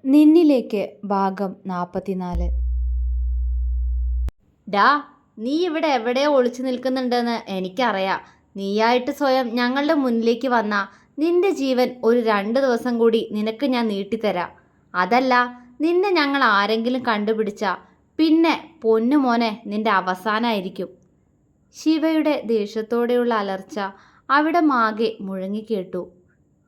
നിന്നിലേക്ക് ഭാഗം 44. ഡാ, നീ ഇവിടെ എവിടെ ഒളിച്ചു നിൽക്കുന്നുണ്ടെന്ന് എനിക്കറിയാം. നീയായിട്ട് സ്വയം ഞങ്ങളുടെ മുന്നിലേക്ക് വന്ന നിന്റെ ജീവൻ ഒരു 2 ദിവസം കൂടി നിനക്ക് ഞാൻ നീട്ടിത്തരാം. അതല്ല, നിന്നെ ഞങ്ങൾ ആരെങ്കിലും കണ്ടുപിടിച്ച പിന്നെ പൊന്നുമോനെ നിന്റെ അവസാനമായിരിക്കും. ശിവയുടെ ദേഷ്യത്തോടെയുള്ള അലർച്ച അവിടെ മാകെ മുഴങ്ങിക്കേട്ടു.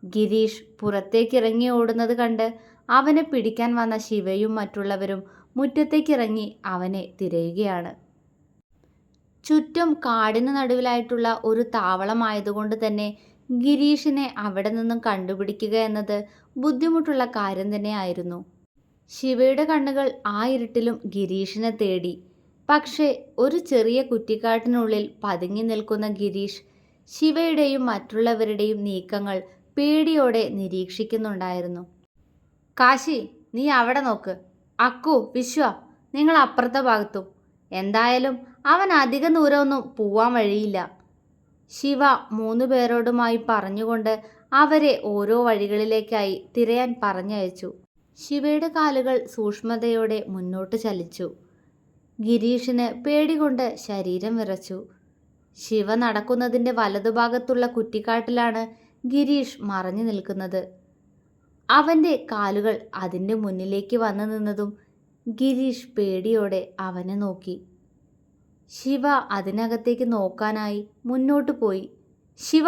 ഗിരീഷ് പുറത്തേക്കിറങ്ങി ഓടുന്നത് കണ്ട് അവനെ പിടിക്കാൻ വന്ന ശിവയും മറ്റുള്ളവരും മുറ്റത്തേക്കിറങ്ങി അവനെ തിരയുകയാണ്. ചുറ്റും കാടിന് നടുവിലായിട്ടുള്ള ഒരു താവളമായതുകൊണ്ട് തന്നെ ഗിരീഷിനെ അവിടെ നിന്നും കണ്ടുപിടിക്കുക എന്നത് ബുദ്ധിമുട്ടുള്ള കാര്യം തന്നെയായിരുന്നു. ശിവയുടെ കണ്ണുകൾ ആ ഇരുട്ടിലും ഗിരീഷിനെ തേടി. പക്ഷേ ഒരു ചെറിയ കുറ്റിക്കാട്ടിനുള്ളിൽ പതുങ്ങി നിൽക്കുന്ന ഗിരീഷ് ശിവയുടെയും മറ്റുള്ളവരുടെയും നീക്കങ്ങൾ പേടിയോടെ നിരീക്ഷിക്കുന്നുണ്ടായിരുന്നു. കാശി, നീ അവിടെ നോക്ക്. അക്കു, വിശ്വ, നിങ്ങൾ അപ്പുറത്തെ ഭാഗത്തും. എന്തായാലും അവൻ അധിക ദൂരമൊന്നും പോവാൻ വഴിയില്ല. ശിവ 3 പേരോടുമായി പറഞ്ഞുകൊണ്ട് അവരെ ഓരോ വഴികളിലേക്കായി തിരയാൻ പറഞ്ഞയച്ചു. ശിവയുടെ കാലുകൾ സൂക്ഷ്മതയോടെ മുന്നോട്ട് ചലിച്ചു. ഗിരീഷിന് പേടികൊണ്ട് ശരീരം വിറച്ചു. ശിവ നടക്കുന്നതിൻ്റെ വലതുഭാഗത്തുള്ള കുറ്റിക്കാട്ടിലാണ് ഗിരീഷ് മറഞ്ഞു നിൽക്കുന്നത്. അവൻ്റെ കാലുകൾ അതിൻ്റെ മുന്നിലേക്ക് വന്നു നിന്നതും ഗിരീഷ് പേടിയോടെ അവനെ നോക്കി. ശിവ അതിനകത്തേക്ക് നോക്കാനായി മുന്നോട്ട് പോയി. ശിവ!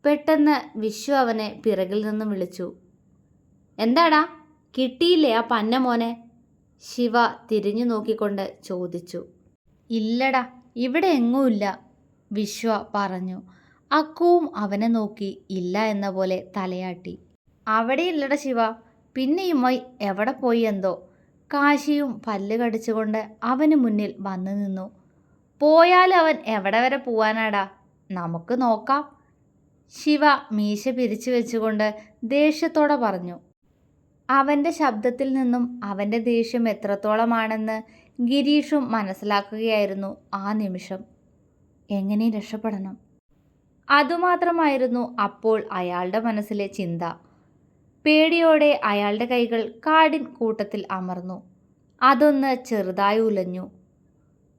പെട്ടെന്ന് വിശ്വ അവനെ പിറകിൽ നിന്നും വിളിച്ചു. എന്താടാ, കിട്ടിയില്ലേ ആ പന്ന മോനെ? ശിവ തിരിഞ്ഞു നോക്കിക്കൊണ്ട് ചോദിച്ചു. ഇല്ലടാ, ഇവിടെ എങ്ങുമില്ല, വിശ്വ പറഞ്ഞു. അക്കുവും അവനെ നോക്കി ഇല്ല എന്ന പോലെ തലയാട്ടി. അവിടെയില്ലട ശിവ, പിന്നെയുമായി എവിടെ പോയി എന്തോ. കാശിയും പല്ല് കടിച്ചുകൊണ്ട് അവന് മുന്നിൽ വന്നു നിന്നു. പോയാലും അവൻ എവിടെ വരെ പോവാനാടാ, നമുക്ക് നോക്കാം. ശിവ മീശ പിരിച്ചു വെച്ചുകൊണ്ട് ദേഷ്യത്തോടെ പറഞ്ഞു. അവൻ്റെ ശബ്ദത്തിൽ നിന്നും അവൻ്റെ ദേഷ്യം എത്രത്തോളമാണെന്ന് ഗിരീഷും മനസ്സിലാക്കുകയായിരുന്നു ആ നിമിഷം. എങ്ങനെ രക്ഷപ്പെടണം, അതുമാത്രമായിരുന്നു അപ്പോൾ അയാളുടെ മനസ്സിലെ ചിന്ത. പേടിയോടെ അയാളുടെ കൈകൾ കാടിൻ കൂട്ടത്തിൽ അമർന്നു. അതൊന്ന് ചെറുതായി ഉലഞ്ഞു.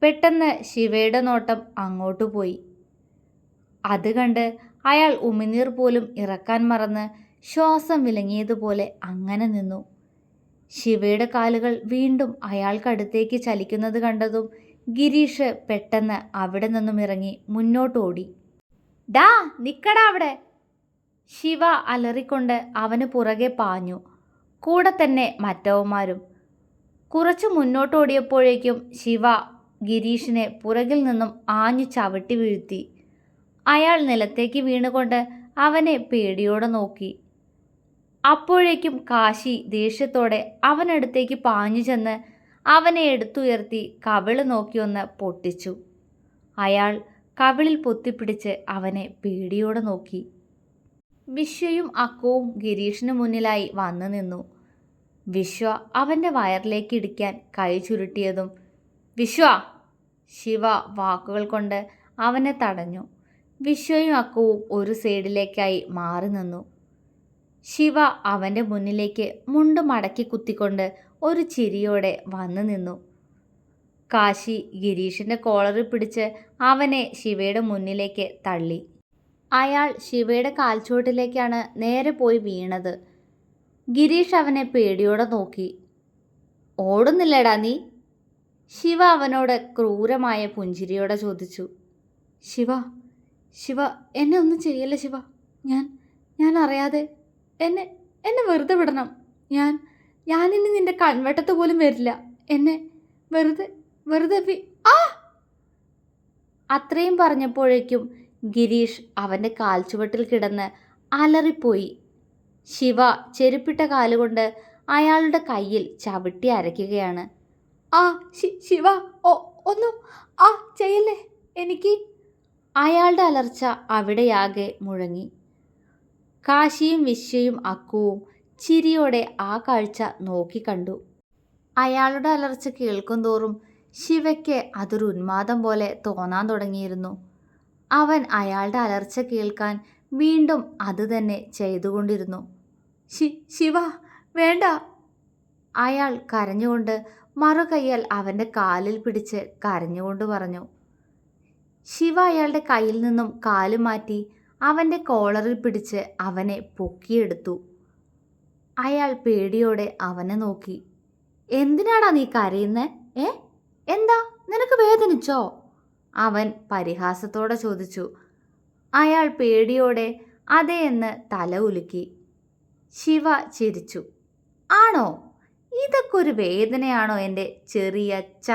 പെട്ടെന്ന് ശിവയുടെ നോട്ടം അങ്ങോട്ട് പോയി. അത് കണ്ട് അയാൾ ഉമിനീർ പോലും ഇറക്കാൻ മറന്ന് ശ്വാസം വിലങ്ങിയതുപോലെ അങ്ങനെ നിന്നു. ശിവയുടെ കാലുകൾ വീണ്ടും അയാൾക്കടുത്തേക്ക് ചലിക്കുന്നത് കണ്ടതും ഗിരീഷ് പെട്ടെന്ന് അവിടെ നിന്നും ഇറങ്ങി മുന്നോട്ടോടി. ഡാ, നിക്കടാ അവിടെ! ശിവ അലറിക്കൊണ്ട് അവന് പുറകെ പാഞ്ഞു. കൂടെ തന്നെ മറ്റവന്മാരും. കുറച്ചു മുന്നോട്ടോടിയപ്പോഴേക്കും ശിവ ഗിരീഷിനെ പുറകിൽ നിന്നും ആഞ്ഞു ചവിട്ടി വീഴ്ത്തി. അയാൾ നിലത്തേക്ക് വീണുകൊണ്ട് അവനെ പേടിയോടെ നോക്കി. അപ്പോഴേക്കും കാശി ദേഷ്യത്തോടെ അവനടുത്തേക്ക് പാഞ്ഞു ചെന്ന് അവനെ എടുത്തുയർത്തി കവിള് നോക്കിയൊന്ന് പൊട്ടിച്ചു. അയാൾ കവിളിൽ പൊത്തിപ്പിടിച്ച് അവനെ പേടിയോടെ നോക്കി. വിശ്വയും അക്കുവും ഗിരീഷിന് മുന്നിലായി വന്നു നിന്നു. വിശ്വ അവൻ്റെ വയറിലേക്ക് ഇടിക്കാൻ കൈ ചുരുട്ടിയതും വിശ്വ! ശിവ വാക്കുകൾ കൊണ്ട് അവനെ തടഞ്ഞു. വിശ്വയും അക്കുവും ഒരു സൈഡിലേക്കായി മാറി നിന്നു. ശിവ അവൻ്റെ മുന്നിലേക്ക് മുണ്ട് മടക്കി കുത്തിക്കൊണ്ട് ഒരു ചിരിയോടെ വന്നു നിന്നു. കാശി ഗിരീഷിൻ്റെ കോളറിൽ പിടിച്ച് അവനെ ശിവയുടെ മുന്നിലേക്ക് തള്ളി. അയാൾ ശിവയുടെ കാൽച്ചുവട്ടിലേക്കാണ് നേരെ പോയി വീണത്. ഗിരീഷ് അവനെ പേടിയോടെ നോക്കി. ഓടുന്നില്ലടാ നീ? ശിവ അവനോട് ക്രൂരമായ പുഞ്ചിരിയോടെ ചോദിച്ചു. ശിവ, ശിവ, എന്നെ ഒന്നും ചെയ്യല്ല ശിവ. ഞാൻ അറിയാതെ എന്നെ വെറുതെ വിടണം. ഞാനിനി നിന്റെ കൺവെട്ടത്ത് പോലും വരില്ല. എന്നെ വെറുതെ ആ! അത്രയും പറഞ്ഞപ്പോഴേക്കും ഗിരീഷ് അവൻ്റെ കാൽച്ചുവട്ടിൽ കിടന്ന് അലറിപ്പോയി. ശിവ ചെരുപ്പിട്ട കാലുകൊണ്ട് അയാളുടെ കയ്യിൽ ചവിട്ടി അരയ്ക്കുകയാണ്. ആ ശിവ, ഒന്നും ചെയ്യല്ലേ എനിക്ക്! അയാളുടെ അലർച്ച അവിടെയാകെ മുഴങ്ങി. കാശിയും വിശ്വയും അക്കുവും ചിരിയോടെ ആ കാഴ്ച നോക്കിക്കണ്ടു. അയാളുടെ അലർച്ച കേൾക്കുന്തോറും ശിവയ്ക്ക് അതൊരു ഉന്മാദം പോലെ തോന്നാൻ തുടങ്ങിയിരുന്നു. അവൻ അയാളുടെ അലർച്ച കേൾക്കാൻ വീണ്ടും അത് തന്നെ ചെയ്തുകൊണ്ടിരുന്നു. ശിവ, വേണ്ട, അയാൾ കരഞ്ഞുകൊണ്ട് മറുകൈയാൽ അവൻ്റെ കാലിൽ പിടിച്ച് കരഞ്ഞുകൊണ്ട് പറഞ്ഞു. ശിവ അയാളുടെ കയ്യിൽ നിന്നും കാല് മാറ്റി അവൻ്റെ കോളറിൽ പിടിച്ച് അവനെ പൊക്കിയെടുത്തു. അയാൾ പേടിയോടെ അവനെ നോക്കി. എന്തിനാടാ നീ കരയുന്നേ? എന്താ, നിനക്ക് വേദനിച്ചോ? അവൻ പരിഹാസത്തോടെ ചോദിച്ചു. അയാൾ പേടിയോടെ അതെ എന്ന് തല ഉലുക്കി. ശിവ ചിരിച്ചു. ആണോ? ഇതൊക്കെ ഒരു വേദനയാണോ എൻ്റെ ചെറിയച്ഛ?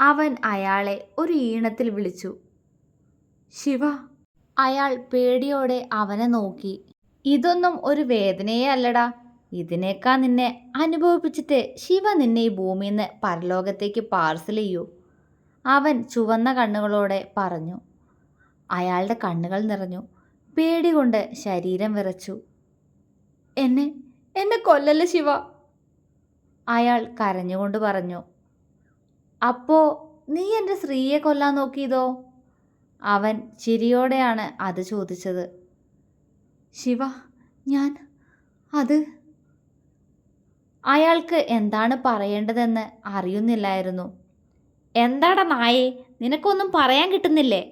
അവൻ അയാളെ ഒരു ഈണത്തിൽ വിളിച്ചു. ശിവ. അയാൾ പേടിയോടെ അവനെ നോക്കി. ഇതൊന്നും ഒരു വേദനയേ അല്ലടാ. ഇതിനേക്കാൾ നിന്നെ അനുഭവിപ്പിച്ചിട്ട് ശിവ നിന്നെ ഈ ഭൂമിയിൽ നിന്ന് പരലോകത്തേക്ക് പാർസൽ ചെയ്യൂ, അവൻ ചുവന്ന കണ്ണുകളോടെ പറഞ്ഞു. അയാളുടെ കണ്ണുകൾ നിറഞ്ഞു. പേടി കൊണ്ട് ശരീരം വിറച്ചു. എന്നെ കൊല്ലല്ല ശിവ, അയാൾ കരഞ്ഞുകൊണ്ട് പറഞ്ഞു. അപ്പോ നീ എൻ്റെ സ്ത്രീയെ കൊല്ലാൻ നോക്കിയതോ? അവൻ ചിരിയോടെയാണ് അത് ചോദിച്ചത്. ശിവ, ഞാൻ അത്... അയാൾക്ക് എന്താണ് പറയേണ്ടതെന്ന് അറിയുന്നില്ലായിരുന്നു. എന്താടാ നായേ, നിനക്കൊന്നും പറയാൻ കിട്ടുന്നില്ലേ?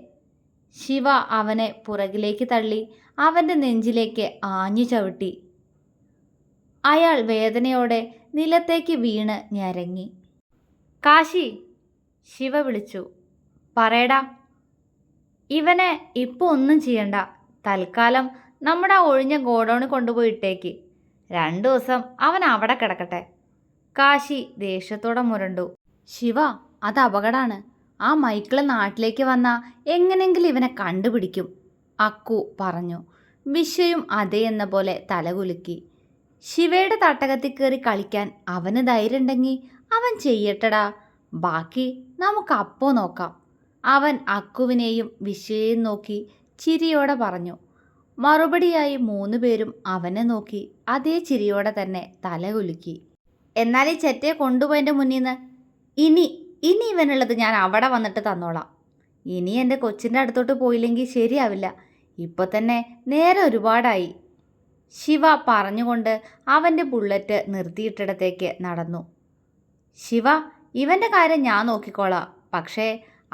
ശിവ അവനെ പുറകിലേക്ക് തള്ളി അവൻ്റെ നെഞ്ചിലേക്ക് ആഞ്ഞു ചവിട്ടി. അയാൾ വേദനയോടെ നിലത്തേക്ക് വീണ് ഞരങ്ങി. കാശി, ശിവ വിളിച്ചു. പറയടാ. ഇവനെ ഇപ്പോൾ ഒന്നും ചെയ്യണ്ട. തൽക്കാലം നമ്മുടെ ആ ഒഴിഞ്ഞ ഗോഡൗണിൽ കൊണ്ടുപോയി ഇട്ടേക്ക്. 2 ദിവസം അവൻ അവിടെ കിടക്കട്ടെ. കാശി ദേഷ്യത്തോടെ മുരണ്ടു. ശിവ, അത് അപകടമാണ്. ആ മൈക്കിള് നാട്ടിലേക്ക് വന്നാൽ എങ്ങനെയെങ്കിലും ഇവനെ കണ്ടുപിടിക്കും, അക്കു പറഞ്ഞു. വിശ്വയും അതേ എന്ന പോലെ തലകുലുക്കി. ശിവയുടെ തട്ടകത്തിൽ കയറി കളിക്കാൻ അവന് ധൈര്യം ഉണ്ടെങ്കിൽ അവൻ ചെയ്യട്ടടാ. ബാക്കി നമുക്ക് അപ്പോൾ നോക്കാം, അവൻ അക്കുവിനെയും വിശ്വയെയും നോക്കി ചിരിയോടെ പറഞ്ഞു. മറുപടിയായി 3 പേരും അവനെ നോക്കി അതേ ചിരിയോടെ തന്നെ തലകുലുക്കി. എന്നാൽ ഈ ചെറ്റയെ കൊണ്ടുപോയതിൻ്റെ മുന്നിൽ നിന്ന് ഇനി ഇവനുള്ളത് ഞാൻ അവിടെ വന്നിട്ട് തന്നോളാം. ഇനി എൻ്റെ കൊച്ചിൻ്റെ അടുത്തോട്ട് പോയില്ലെങ്കിൽ ശരിയാവില്ല. ഇപ്പോൾ തന്നെ നേരെ ഒരുപാടായി. ശിവ പറഞ്ഞുകൊണ്ട് അവൻ്റെ ബുള്ളറ്റ് നിർത്തിയിട്ടിടത്തേക്ക് നടന്നു. ശിവ, ഇവൻ്റെ കാര്യം ഞാൻ നോക്കിക്കോളാം. പക്ഷേ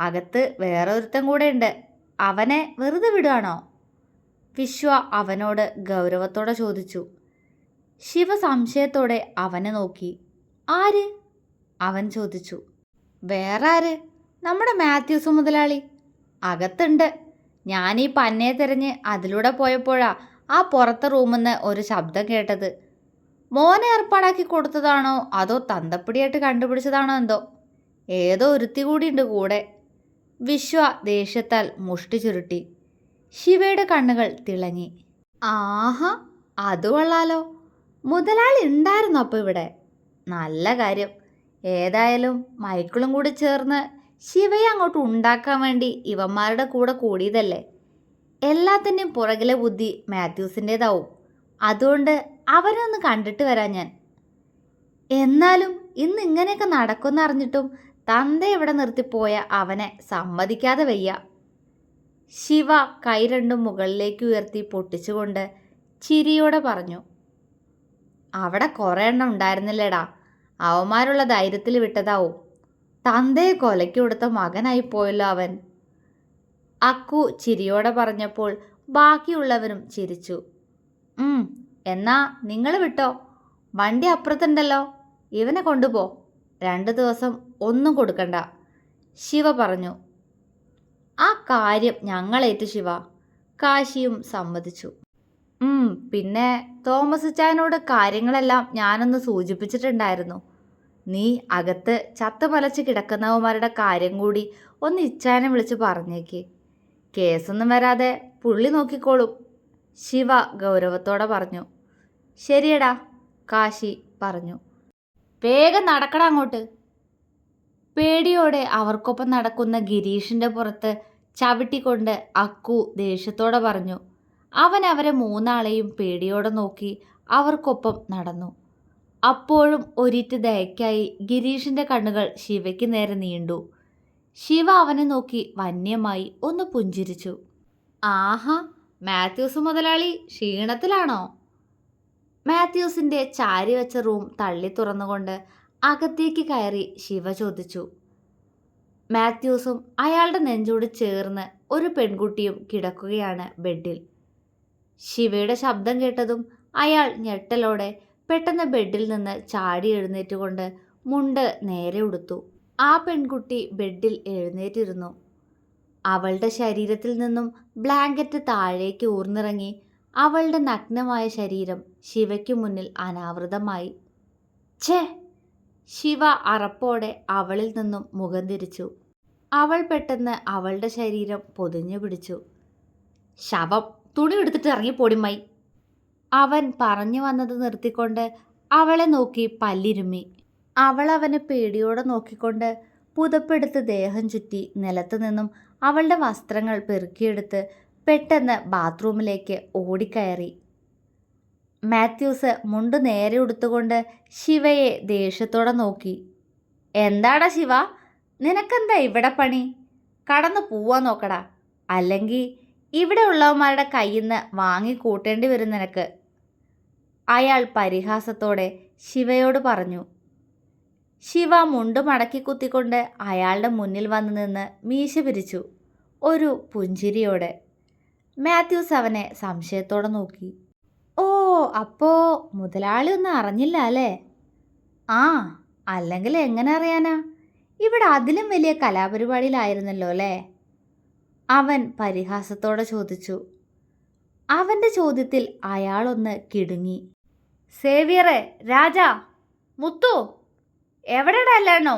അകത്ത് വേറെ ഒരുത്തൻ കൂടെ ഉണ്ട്. അവനെ വെറുതെ വിടുകയാണോ? വിശ്വ അവനോട് ഗൗരവത്തോടെ ചോദിച്ചു. ശിവ സംശയത്തോടെ അവനെ നോക്കി. ആര്? അവൻ ചോദിച്ചു. വേറെ ആര്? നമ്മുടെ മാത്യൂസ് മുതലാളി അകത്തുണ്ട്. ഞാനീ പന്നയെ തിരഞ്ഞ് അതിലൂടെ പോയപ്പോഴാ ആ പുറത്തെ റൂമിൽ നിന്ന് ഒരു ശബ്ദം കേട്ടത്. മോനെ ഏർപ്പാടാക്കി കൊടുത്തതാണോ അതോ തന്തപ്പടിയായിട്ട് കണ്ടുപിടിച്ചതാണോ എന്തോ. ഏതോ ഒരുത്തി കൂടിയുണ്ട് കൂടെ. വിശ്വ ദേഷ്യത്താൽ മുഷ്ടി ചുരുട്ടി. ശിവയുടെ കണ്ണുകൾ തിളങ്ങി. ആഹാ, അത് കൊള്ളാലോ. മുതലാളി ഉണ്ടായിരുന്നു അപ്പോൾ ഇവിടെ. നല്ല കാര്യം. ഏതായാലും മൈക്കിളും കൂടി ചേർന്ന് ശിവയെ അങ്ങോട്ട് ഉണ്ടാക്കാൻ വേണ്ടി ഇവന്മാരുടെ കൂടെ കൂടിയതല്ലേ. എല്ലാത്തിൻ്റെയും പുറകിലെ ബുദ്ധി മാത്യൂസിൻ്റേതാവും. അതുകൊണ്ട് അവനൊന്ന് കണ്ടിട്ട് വരാം ഞാൻ. എന്നാലും ഇന്ന് ഇങ്ങനെയൊക്കെ നടക്കുമെന്നറിഞ്ഞിട്ടും തന്ത ഇവിടെ നിർത്തിപ്പോയ അവനെ സമ്മതിക്കാതെ വയ്യ. ശിവ കൈ രണ്ടും മുകളിലേക്ക് ഉയർത്തി പൊട്ടിച്ചുകൊണ്ട് ചിരിയോടെ പറഞ്ഞു. അവിടെ കുറേ എണ്ണം ഉണ്ടായിരുന്നില്ലേടാ. അവന്മാരുള്ള ധൈര്യത്തിൽ വിട്ടതാവും. തന്തയെ കൊലയ്ക്ക് കൊടുത്ത മകനായി പോയല്ലോ അവൻ. അക്കു ചിരിയോടെ പറഞ്ഞപ്പോൾ ബാക്കിയുള്ളവരും ചിരിച്ചു. എന്നാ നിങ്ങൾ വിട്ടോ, വണ്ടി അപ്പുറത്തുണ്ടല്ലോ, ഇവനെ കൊണ്ടുപോ. 2 ദിവസം ഒന്നും കൊടുക്കണ്ട, ശിവ പറഞ്ഞു. ആ കാര്യം ഞങ്ങളേറ്റു ശിവ, കാശിയും സമ്മതിച്ചു. പിന്നെ തോമസ് ചായനോട് കാര്യങ്ങളെല്ലാം ഞാനൊന്ന് സൂചിപ്പിച്ചിട്ടുണ്ടായിരുന്നു. നീ അകത്ത് ചത്ത് പലച്ച് കിടക്കുന്നവന്മാരുടെ കാര്യം കൂടി ഒന്ന് ഇച്ചാനെ വിളിച്ച് പറഞ്ഞേക്ക്. കേസൊന്നും വരാതെ പുള്ളി നോക്കിക്കോളും, ശിവ ഗൗരവത്തോടെ പറഞ്ഞു. ശരിയടാ, കാശി പറഞ്ഞു. വേഗം നടക്കടാ അങ്ങോട്ട്. പേടിയോടെ അവർക്കൊപ്പം നടക്കുന്ന ഗിരീഷിൻ്റെ പുറത്ത് ചവിട്ടിക്കൊണ്ട് അക്കു ദേഷ്യത്തോടെ പറഞ്ഞു. അവൻ അവരെ 3 ആളെയും പേടിയോടെ നോക്കി അവർക്കൊപ്പം നടന്നു. അപ്പോഴും ഒരിറ്റ് ദയക്കായി ഗിരീഷിൻ്റെ കണ്ണുകൾ ശിവയ്ക്ക് നേരെ നീണ്ടു. ശിവ അവനെ നോക്കി വന്യമായി ഒന്ന് പുഞ്ചിരിച്ചു. ആഹാ, മാത്യൂസ് മുതലാളി ക്ഷീണത്തിലാണോ? മാത്യൂസിൻ്റെ ചാരി വെച്ച റൂം തള്ളി തുറന്നുകൊണ്ട് അകത്തേക്ക് കയറി ശിവ ചോദിച്ചു. മാത്യൂസും അയാളുടെ നെഞ്ചോട് ചേർന്ന് ഒരു പെൺകുട്ടിയും കിടക്കുകയാണ് ബെഡിൽ. ശിവയുടെ ശബ്ദം കേട്ടതും അയാൾ ഞെട്ടലോടെ പെട്ടെന്ന് ബെഡിൽ നിന്ന് ചാടി എഴുന്നേറ്റുകൊണ്ട് മുണ്ട് നേരെ ഉടുത്തു. ആ പെൺകുട്ടി ബെഡിൽ എഴുന്നേറ്റിരുന്നു. അവളുടെ ശരീരത്തിൽ നിന്നും ബ്ലാങ്കറ്റ് താഴേക്ക് ഊർന്നിറങ്ങി അവളുടെ നഗ്നമായ ശരീരം ശിവയ്ക്കു മുന്നിൽ അനാവൃതമായി. ഛേ! ശിവ അറപ്പോടെ അവളിൽ നിന്നും മുഖം തിരിച്ചു. അവൾ പെട്ടെന്ന് അവളുടെ ശരീരം പൊതിഞ്ഞു പിടിച്ചു. ശവം, തുണി എടുത്തിട്ട് ഇറങ്ങിപ്പോടിമായി. അവൻ പറഞ്ഞു വന്നത് നിർത്തിക്കൊണ്ട് അവളെ നോക്കി പല്ലിരുമ്മി. അവൾ അവനെ പേടിയോടെ നോക്കിക്കൊണ്ട് പുതപ്പെടുത്ത് ദേഹം ചുറ്റി നിലത്തു നിന്നും അവളുടെ വസ്ത്രങ്ങൾ പെറുക്കിയെടുത്ത് പെട്ടെന്ന് ബാത്റൂമിലേക്ക് ഓടിക്കയറി. മാത്യൂസ് മുണ്ട് നേരെ ഉടുത്തുകൊണ്ട് ശിവയെ ദേഷ്യത്തോടെ നോക്കി. എന്താടാ ശിവ, നിനക്കെന്താ ഇവിടെ പണി? കടന്നു പോവാൻ നോക്കടാ, അല്ലെങ്കിൽ ഇവിടെ ഉള്ളവന്മാരുടെ കയ്യിൽ നിന്ന് വാങ്ങി കൂട്ടേണ്ടി വരും നിനക്ക്. അയാൾ പരിഹാസത്തോടെ ശിവയോട് പറഞ്ഞു. ശിവ മുണ്ട് മടക്കി കുത്തിക്കൊണ്ട് അയാളുടെ മുന്നിൽ വന്നു നിന്ന് മീശ പിരിച്ചു, ഒരു പുഞ്ചിരിയോടെ. മാത്യൂസ് അവനെ സംശയത്തോടെ നോക്കി. ഓ, അപ്പോ മുതലാളി ഒന്നും അറിഞ്ഞില്ല അല്ലേ? ആ, അല്ലെങ്കിൽ എങ്ങനെ അറിയാനാ? ഇവിടെ അതിലും വലിയ കലാപരിപാടിയിലായിരുന്നല്ലോ അല്ലേ? അവൻ പരിഹാസത്തോടെ ചോദിച്ചു. അവൻ്റെ ചോദ്യത്തിൽ അയാളൊന്ന് കിടുങ്ങി. സേവിയറെ, രാജാ, മുത്തു, എവിടെടാ എല്ലാണോ?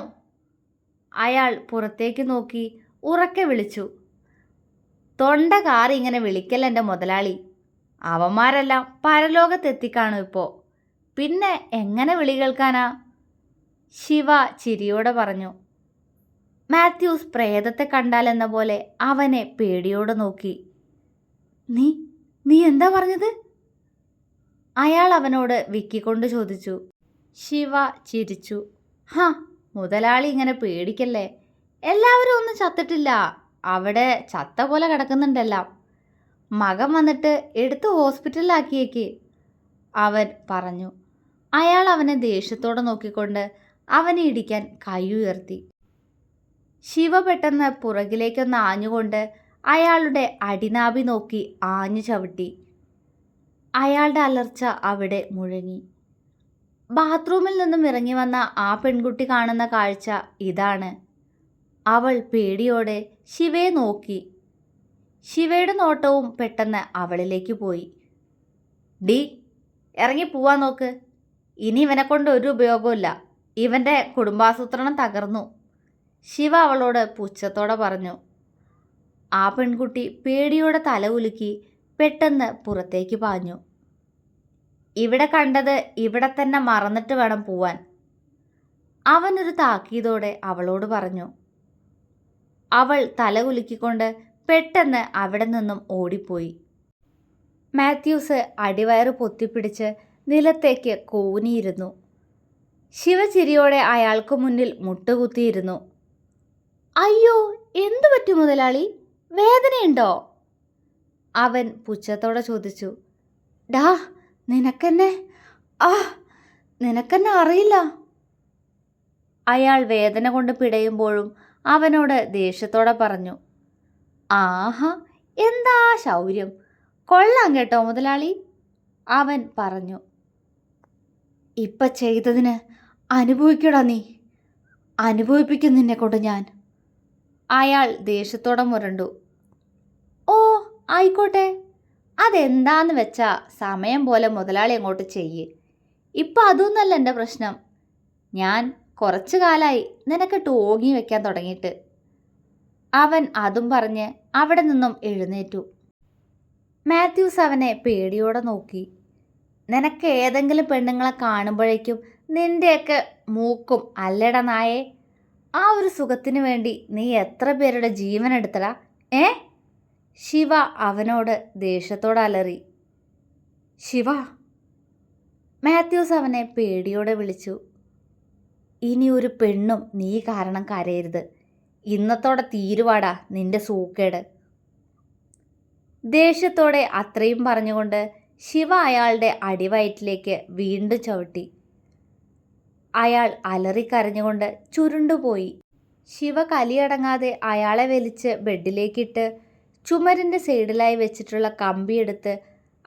അയാൾ പുറത്തേക്ക് നോക്കി ഉറക്കെ വിളിച്ചു. തൊണ്ട കാറി ഇങ്ങനെ വിളിക്കല്ല എൻ്റെ മുതലാളി. അവന്മാരെല്ലാം പരലോകത്തെത്തിക്കാണു ഇപ്പോൾ. പിന്നെ എങ്ങനെ വിളി കേൾക്കാനാ? ശിവ ചിരിയോടെ പറഞ്ഞു. മാത്യൂസ് പ്രേതത്തെ കണ്ടാലെന്ന പോലെ അവനെ പേടിയോടെ നോക്കി. നീ എന്താ പറഞ്ഞത്? അയാൾ അവനോട് വിക്കിക്കൊണ്ട് ചോദിച്ചു. ശിവ ചിരിച്ചു. മുതലാളി ഇങ്ങനെ പേടിക്കല്ലേ, എല്ലാവരും ഒന്നും ചത്തിട്ടില്ല, അവിടെ ചത്ത പോലെ കിടക്കുന്നുണ്ടെല്ലാം. മകൻ വന്നിട്ട് എടുത്ത് ഹോസ്പിറ്റലിലാക്കിയേക്ക്, അവൻ പറഞ്ഞു. അയാൾ അവനെ ദേഷ്യത്തോടെ നോക്കിക്കൊണ്ട് അവനെ ഇടിക്കാൻ കൈ ഉയർത്തി. ശിവ പെട്ടെന്ന് പുറകിലേക്കൊന്ന് ആഞ്ഞുകൊണ്ട് അയാളുടെ അടിനാഭി നോക്കി ആഞ്ഞു ചവിട്ടി. അയാളുടെ അലർച്ച അവിടെ മുഴങ്ങി. ബാത്റൂമിൽ നിന്നും ഇറങ്ങി വന്ന ആ പെൺകുട്ടി കാണുന്ന കാഴ്ച ഇതാണ്. അവൾ പേടിയോടെ ശിവയെ നോക്കി. ശിവയുടെ നോട്ടവും പെട്ടെന്ന് അവളിലേക്ക് പോയി. ഡി, ഇറങ്ങി പോവാൻ നോക്ക്. ഇനി ഇവനെ കൊണ്ട് ഒരു ഉപയോഗമില്ല. ഇവൻ്റെ കുടുംബാസൂത്രണം തകർന്നു. ശിവ അവളോട് പുച്ഛത്തോടെ പറഞ്ഞു. ആ പെൺകുട്ടി പേടിയോടെ തല ഉലുക്കി പെട്ടെന്ന് പുറത്തേക്ക് പാഞ്ഞു. ഇവിടെ കണ്ടത് ഇവിടെ തന്നെ മറന്നിട്ട് വേണം പോവാൻ, അവനൊരു താക്കീതോടെ അവളോട് പറഞ്ഞു. അവൾ തല കുലുക്കിക്കൊണ്ട് പെട്ടെന്ന് അവിടെ നിന്നും ഓടിപ്പോയി. മാത്യൂസ് അടിവയറ് പൊത്തിപ്പിടിച്ച് നിലത്തേക്ക് കൂനിയിരുന്നു. ശിവ ചിരിയോടെ അയാൾക്ക് മുന്നിൽ മുട്ടുകുത്തിയിരുന്നു. അയ്യോ, എന്തു പറ്റി മുതലാളി? വേദനയുണ്ടോ? അവൻ പുച്ഛത്തോടെ ചോദിച്ചു. ഡാ, നിനക്കെന്നെ അറിയില്ല. അയാൾ വേദന കൊണ്ട് പിടയുമ്പോഴും അവനോട് ദേഷ്യത്തോടെ പറഞ്ഞു. ആഹാ, എന്താ ശൗര്യം, കൊള്ളാം കേട്ടോ മുതലാളി, അവൻ പറഞ്ഞു. ഇപ്പം ചെയ്തതിന് അനുഭവിക്കടാ നീ, അനുഭവിപ്പിക്കും നിന്നെ കൊണ്ട് ഞാൻ, അയാൾ ദേഷ്യത്തോടെ മുരണ്ടു. ഓ, ആയിക്കോട്ടെ, അതെന്താന്ന് വെച്ചാ സമയം പോലെ മുതലാളി അങ്ങോട്ട് ചെയ്യ്. ഇപ്പം അതൊന്നല്ല എൻ്റെ പ്രശ്നം. ഞാൻ കുറച്ചു കാലമായി നിനക്ക് ടോങ്ങി വെക്കാൻ തുടങ്ങിയിട്ട്. അവൻ അതും പറഞ്ഞ് അവിടെ നിന്നും എഴുന്നേറ്റു. മാത്യൂസ് അവനെ പേടിയോടെ നോക്കി. നിനക്ക് ഏതെങ്കിലും പെണ്ണുങ്ങളെ കാണുമ്പോഴേക്കും നിൻ്റെയൊക്കെ മൂക്കും അല്ലട നായേ. ആ ഒരു സുഖത്തിന് വേണ്ടി നീ എത്ര പേരുടെ ജീവൻ എടുത്തടാ? ശിവ അവനോട് ദേഷ്യത്തോടെ അലറി. ശിവ! മാത്യൂസ് അവനെ പേടിയോടെ വിളിച്ചു. ഇനി ഒരു പെണ്ണും നീ കാരണം കരയരുത്. ഇന്നത്തോടെ തീരുവാടാ നിന്റെ സൂക്കേട്. ദേഷ്യത്തോടെ അത്രയും പറഞ്ഞുകൊണ്ട് ശിവ അയാളുടെ അടിവയറ്റിലേക്ക് വീണ്ടും ചവിട്ടി. അയാൾ അലറിക്കരഞ്ഞുകൊണ്ട് ചുരുണ്ടുപോയി. ശിവ കലിയടങ്ങാതെ അയാളെ വലിച്ച് ബെഡിലേക്കിട്ട് ചുമരിൻ്റെ സൈഡിലായി വെച്ചിട്ടുള്ള കമ്പിയെടുത്ത്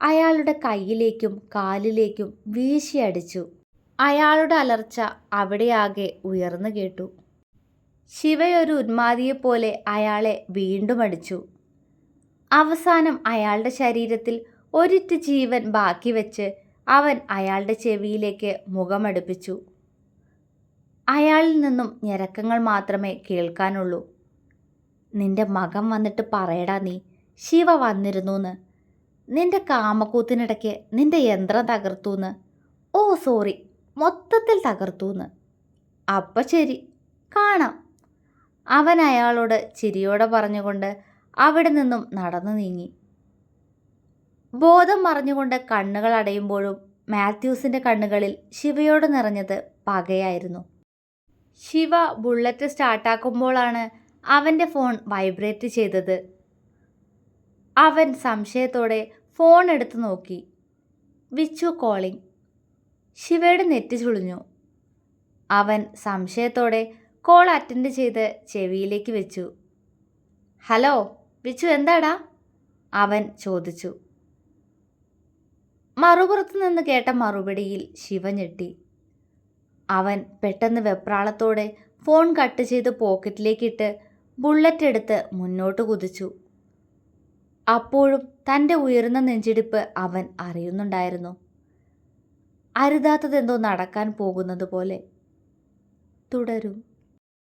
അയാളുടെ കയ്യിലേക്കും കാലിലേക്കും വീശിയടിച്ചു. അയാളുടെ അലർച്ച അവിടെയാകെ ഉയർന്നു കേട്ടു. ശിവയൊരു ഉന്മാദിയെപ്പോലെ അയാളെ വീണ്ടും അടിച്ചു. അവസാനം അയാളുടെ ശരീരത്തിൽ ഒരിറ്റ് ജീവൻ ബാക്കി വെച്ച് അവൻ അയാളുടെ ചെവിയിലേക്ക് മുഖമടുപ്പിച്ചു. അയാളിൽ നിന്നും ഞരക്കങ്ങൾ മാത്രമേ കേൾക്കാനുള്ളൂ. നിന്റെ മകൻ വന്നിട്ട് പറയടാ നീ, ശിവ വന്നിരുന്നൂന്ന്. നിന്റെ കാമക്കൂത്തിനിടയ്ക്ക് നിന്റെ യന്ത്രം തകർത്തൂന്ന്. ഓ സോറി, മൊത്തത്തിൽ തകർത്തൂന്ന്. അപ്പം ശരി, കാണാം. അവൻ അയാളോട് ചിരിയോടെ പറഞ്ഞുകൊണ്ട് അവിടെ നിന്നും നടന്നു നീങ്ങി. ബോധം മറഞ്ഞുകൊണ്ട് കണ്ണുകൾ അടയുമ്പോഴും മാത്യൂസിൻ്റെ കണ്ണുകളിൽ ശിവയോട് നിറഞ്ഞത് പകയായിരുന്നു. ശിവ ബുള്ളറ്റ് സ്റ്റാർട്ടാക്കുമ്പോഴാണ് അവൻ്റെ ഫോൺ വൈബ്രേറ്റ് ചെയ്തത്. അവൻ സംശയത്തോടെ ഫോൺ എടുത്തു നോക്കി. വിച്ചു കോളിംഗ്. ശിവയുടെ നെറ്റി ചുളിഞ്ഞു. അവൻ സംശയത്തോടെ കോൾ അറ്റൻഡ് ചെയ്ത് ചെവിയിലേക്ക് വെച്ചു. ഹലോ വിച്ചു, എന്താടാ? അവൻ ചോദിച്ചു. മറുപുറത്തു നിന്ന് കേട്ട മറുപടിയിൽ ശിവ ഞെട്ടി. അവൻ പെട്ടെന്ന് വെപ്രാളത്തോടെ ഫോൺ കട്ട് ചെയ്ത് പോക്കറ്റിലേക്കിട്ട് ബുള്ളറ്റ് എടുത്ത് മുന്നോട്ട് കുതിച്ചു. അപ്പോഴും തൻ്റെ ഉയർന്ന നെഞ്ചിടിപ്പ് അവൻ അറിയുന്നുണ്ടായിരുന്നു. അരുതാത്തതെന്തോ നടക്കാൻ പോകുന്നത് പോലെ. തുടരും.